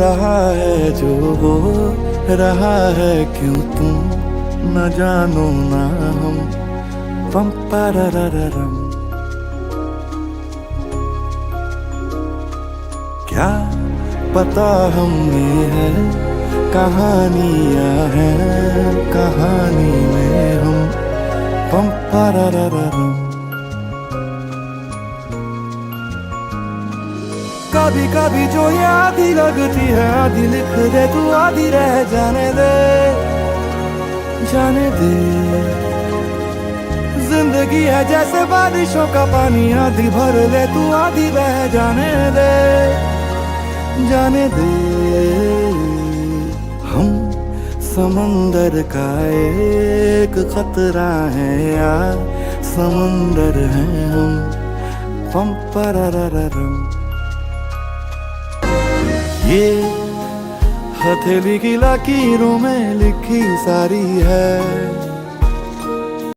रहा है जो हो रहा है, क्यों तुम न जानो ना हम। पम पररररम। क्या पता हम में है कहानियां हैं, कहानी में हम। पम पररररम। कभी कभी जो ये आधी लगती है, आधी लिख दे तू, आधी रह जाने दे, जाने दे। जिंदगी है जैसे बारिशों का पानी, आधी भर ले तू, आधी बह जाने दे, जाने दे। हम समंदर का एक खतरा है यार, समंदर हैं हम। पम पररररम। ये हथेली की लकीरों में लिखी सारी है